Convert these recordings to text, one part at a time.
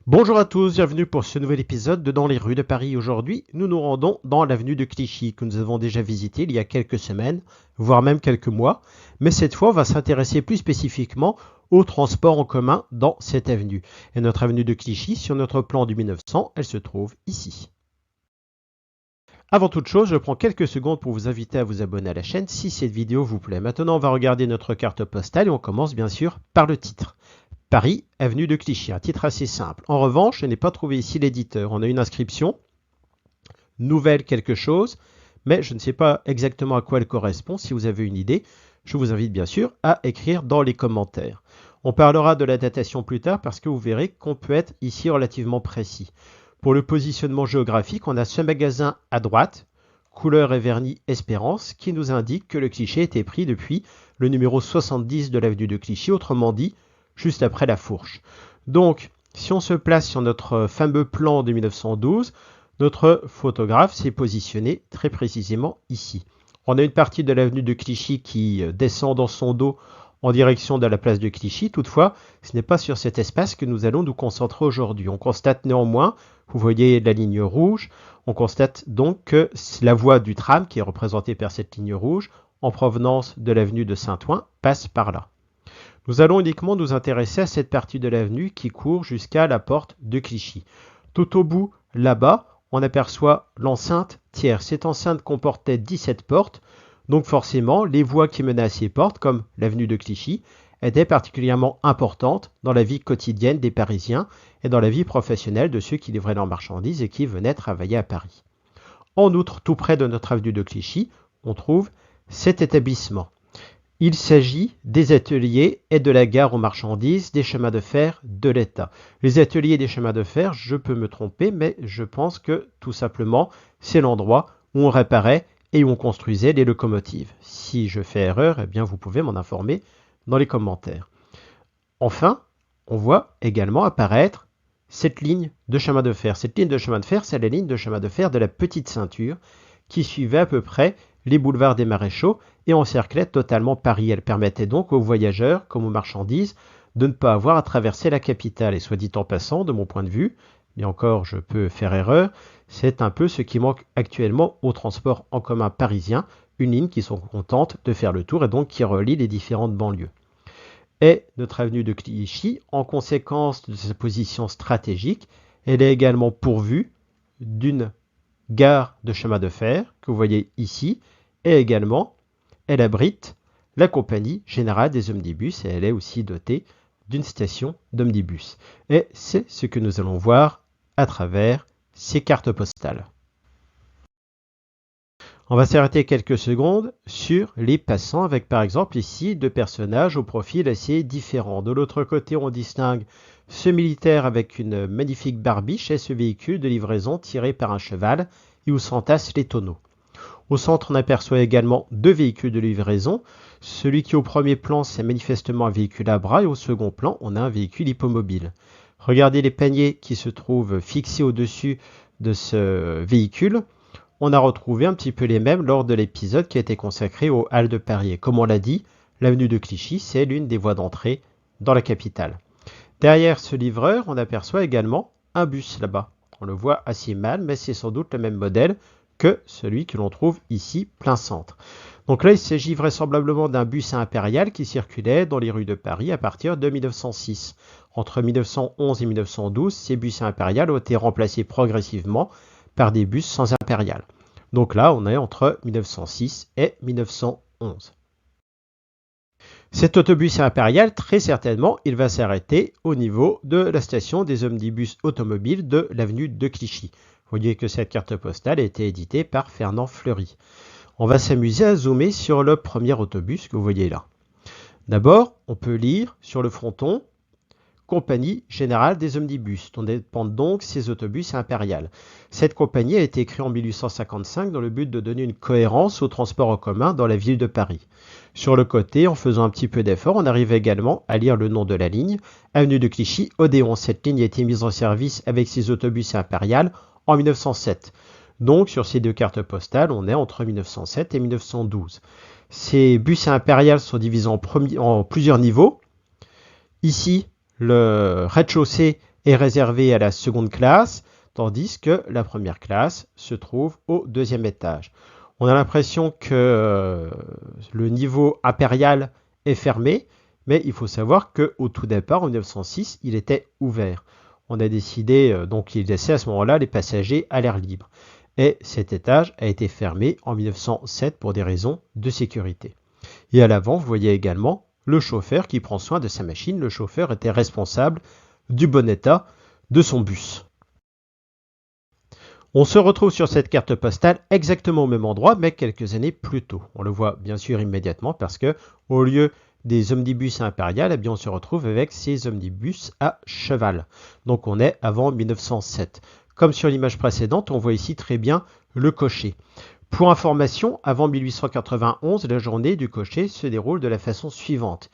Bonjour à tous, bienvenue pour ce nouvel épisode de Dans les rues de Paris. Aujourd'hui, nous nous rendons dans l'avenue de Clichy, que nous avons déjà visité il y a quelques semaines, voire même quelques mois. Mais cette fois, on va s'intéresser plus spécifiquement au transport en commun dans cette avenue. Et notre avenue de Clichy, sur notre plan du 1900, elle se trouve ici. Avant toute chose, je prends quelques secondes pour vous inviter à vous abonner à la chaîne si cette vidéo vous plaît. Maintenant, on va regarder notre carte postale et on commence bien sûr par le titre. Paris, avenue de Clichy, un titre assez simple. En revanche, je n'ai pas trouvé ici l'éditeur. On a une inscription, nouvelle quelque chose, mais je ne sais pas exactement à quoi elle correspond. Si vous avez une idée, je vous invite bien sûr à écrire dans les commentaires. On parlera de la datation plus tard parce que vous verrez qu'on peut être ici relativement précis. Pour le positionnement géographique, on a ce magasin à droite, couleur et vernis Espérance, qui nous indique que le cliché était pris depuis le numéro 70 de l'avenue de Clichy, autrement dit, juste après la fourche. Donc, si on se place sur notre fameux plan de 1912, notre photographe s'est positionné très précisément ici. On a une partie de l'avenue de Clichy qui descend dans son dos en direction de la place de Clichy. Toutefois, ce n'est pas sur cet espace que nous allons nous concentrer aujourd'hui. On constate néanmoins, vous voyez la ligne rouge, on constate donc que la voie du tram, qui est représentée par cette ligne rouge, en provenance de l'avenue de Saint-Ouen, passe par là. Nous allons uniquement nous intéresser à cette partie de l'avenue qui court jusqu'à la porte de Clichy. Tout au bout, là-bas, on aperçoit l'enceinte tierce. Cette enceinte comportait 17 portes, donc forcément, les voies qui menaient à ces portes, comme l'avenue de Clichy, étaient particulièrement importantes dans la vie quotidienne des Parisiens et dans la vie professionnelle de ceux qui livraient leurs marchandises et qui venaient travailler à Paris. En outre, tout près de notre avenue de Clichy, on trouve cet établissement. Il s'agit des ateliers et de la gare aux marchandises des chemins de fer de l'État. Les ateliers des chemins de fer, je peux me tromper, mais je pense que tout simplement, c'est l'endroit où on réparait et où on construisait les locomotives. Si je fais erreur, eh bien vous pouvez m'en informer dans les commentaires. Enfin, on voit également apparaître cette ligne de chemin de fer. Cette ligne de chemin de fer, c'est la ligne de chemin de fer de la Petite Ceinture qui suivait à peu près les boulevards des Maréchaux et encerclait totalement Paris. Elle permettait donc aux voyageurs comme aux marchandises de ne pas avoir à traverser la capitale. Et soit dit en passant, de mon point de vue, mais encore je peux faire erreur, c'est un peu ce qui manque actuellement au transport en commun parisien, une ligne qui sont contentes de faire le tour et donc qui relie les différentes banlieues. Et notre avenue de Clichy, en conséquence de sa position stratégique, elle est également pourvue d'une gare de chemin de fer que vous voyez ici, et également elle abrite la compagnie générale des omnibus et elle est aussi dotée d'une station d'omnibus. Et c'est ce que nous allons voir à travers ces cartes postales. On va s'arrêter quelques secondes sur les passants avec par exemple ici deux personnages au profil assez différent. De l'autre côté, on distingue ce militaire avec une magnifique barbiche et ce véhicule de livraison tiré par un cheval et où s'entassent les tonneaux. Au centre, on aperçoit également deux véhicules de livraison. Celui qui est au premier plan, c'est manifestement un véhicule à bras et au second plan, on a un véhicule hippomobile. Regardez les paniers qui se trouvent fixés au-dessus de ce véhicule. On a retrouvé un petit peu les mêmes lors de l'épisode qui a été consacré aux Halles de Paris. Et comme on l'a dit, l'avenue de Clichy, c'est l'une des voies d'entrée dans la capitale. Derrière ce livreur, on aperçoit également un bus là-bas. On le voit assez mal, mais c'est sans doute le même modèle que celui que l'on trouve ici plein centre. Donc là, il s'agit vraisemblablement d'un bus impérial qui circulait dans les rues de Paris à partir de 1906. Entre 1911 et 1912, ces bus impériales ont été remplacés progressivement par des bus sans impérial. Donc là, on est entre 1906 et 1911. Cet autobus impérial, très certainement, il va s'arrêter au niveau de la station des omnibus automobiles de l'avenue de Clichy. Vous voyez que cette carte postale a été éditée par Fernand Fleury. On va s'amuser à zoomer sur le premier autobus que vous voyez là. D'abord, on peut lire sur le fronton Compagnie Générale des Omnibus, dont dépendent donc ces autobus impériales. Cette compagnie a été créée en 1855 dans le but de donner une cohérence au transport en commun dans la ville de Paris. Sur le côté, en faisant un petit peu d'effort, on arrive également à lire le nom de la ligne, avenue de Clichy, Odéon. Cette ligne a été mise en service avec ces autobus impériales en 1907. Donc, sur ces deux cartes postales, on est entre 1907 et 1912. Ces bus impériales sont divisés en plusieurs niveaux. Ici, le rez-de-chaussée est réservé à la seconde classe, tandis que la première classe se trouve au deuxième étage. On a l'impression que le niveau impérial est fermé, mais il faut savoir qu'au tout départ, en 1906, il était ouvert. On a décidé, donc il laissait à ce moment-là les passagers à l'air libre. Et cet étage a été fermé en 1907 pour des raisons de sécurité. Et à l'avant, vous voyez également le chauffeur qui prend soin de sa machine. Le chauffeur était responsable du bon état de son bus. On se retrouve sur cette carte postale exactement au même endroit, mais quelques années plus tôt. On le voit bien sûr immédiatement parce que au lieu des omnibus impériales, eh bien on se retrouve avec ces omnibus à cheval. Donc on est avant 1907. Comme sur l'image précédente, on voit ici très bien le cocher. Pour information, avant 1891, la journée du cocher se déroule de la façon suivante.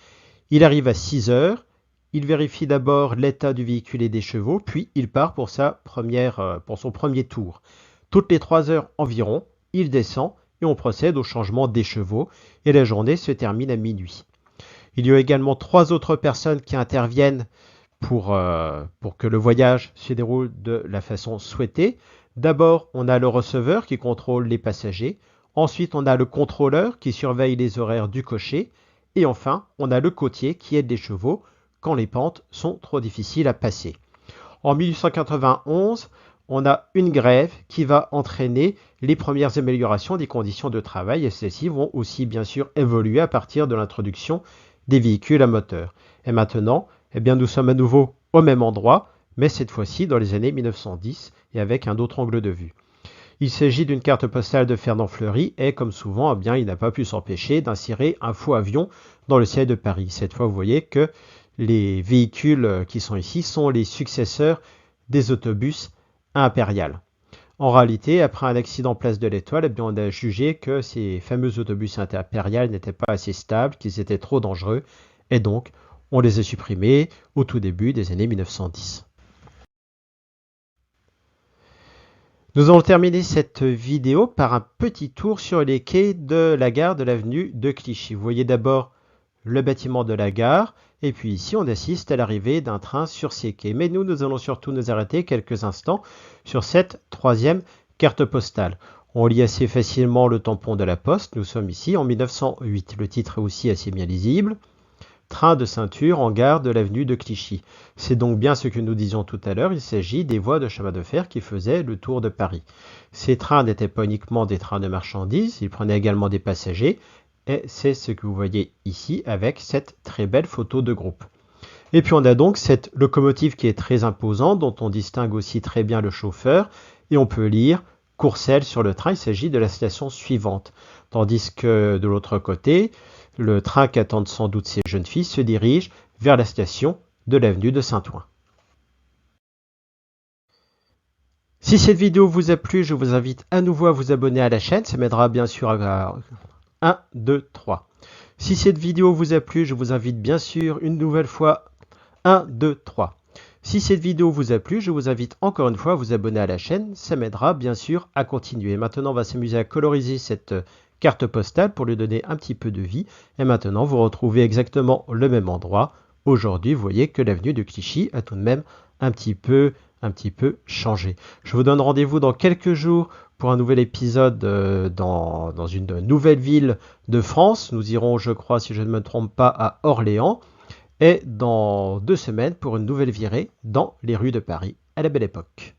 Il arrive à 6 heures, il vérifie d'abord l'état du véhicule et des chevaux, puis il part pour son premier tour. Toutes les 3 heures environ, il descend et on procède au changement des chevaux et la journée se termine à minuit. Il y a également 3 autres personnes qui interviennent pour que le voyage se déroule de la façon souhaitée. D'abord, on a le receveur qui contrôle les passagers. Ensuite, on a le contrôleur qui surveille les horaires du cocher. Et enfin, on a le côtier qui aide les chevaux quand les pentes sont trop difficiles à passer. En 1891, on a une grève qui va entraîner les premières améliorations des conditions de travail et celles-ci vont aussi bien sûr évoluer à partir de l'introduction des véhicules à moteur. Et maintenant, eh bien, nous sommes à nouveau au même endroit, mais cette fois-ci dans les années 1910 et avec un autre angle de vue. Il s'agit d'une carte postale de Fernand Fleury et comme souvent, eh bien, il n'a pas pu s'empêcher d'insérer un faux avion dans le ciel de Paris. Cette fois, vous voyez que les véhicules qui sont ici sont les successeurs des autobus impériaux. En réalité, après un accident place de l'Étoile, eh bien, on a jugé que ces fameux autobus impériaux n'étaient pas assez stables, qu'ils étaient trop dangereux, et donc on les a supprimés au tout début des années 1910. Nous allons terminer cette vidéo par un petit tour sur les quais de la gare de l'avenue de Clichy. Vous voyez d'abord le bâtiment de la gare, et puis ici on assiste à l'arrivée d'un train sur ces quais. Mais nous allons surtout nous arrêter quelques instants sur cette troisième carte postale. On lit assez facilement le tampon de la Poste, nous sommes ici en 1908. Le titre est aussi assez bien lisible. Train de ceinture en gare de l'avenue de Clichy. C'est donc bien ce que nous disions tout à l'heure, il s'agit des voies de chemin de fer qui faisaient le tour de Paris. Ces trains n'étaient pas uniquement des trains de marchandises, ils prenaient également des passagers, et c'est ce que vous voyez ici avec cette très belle photo de groupe. Et puis on a donc cette locomotive qui est très imposante, dont on distingue aussi très bien le chauffeur, et on peut lire Courcelles sur le train, il s'agit de la station suivante. Tandis que de l'autre côté, le train qu'attendent sans doute ces jeunes filles se dirige vers la station de l'avenue de Saint-Ouen. Si cette vidéo vous a plu, je vous invite à nouveau à vous abonner à la chaîne, ça m'aidera bien sûr à 1, 2, 3. Si cette vidéo vous a plu, je vous invite bien sûr une nouvelle fois 1, 2, 3. Si cette vidéo vous a plu, je vous invite encore une fois à vous abonner à la chaîne, ça m'aidera bien sûr à continuer. Maintenant, on va s'amuser à coloriser cette carte postale pour lui donner un petit peu de vie. Et maintenant, vous retrouvez exactement le même endroit. Aujourd'hui, vous voyez que l'avenue de Clichy a tout de même un petit peu changé. Je vous donne rendez-vous dans quelques jours pour un nouvel épisode dans une nouvelle ville de France. Nous irons, je crois, si je ne me trompe pas, à Orléans. Et dans 2 semaines pour une nouvelle virée dans les rues de Paris à la Belle Époque.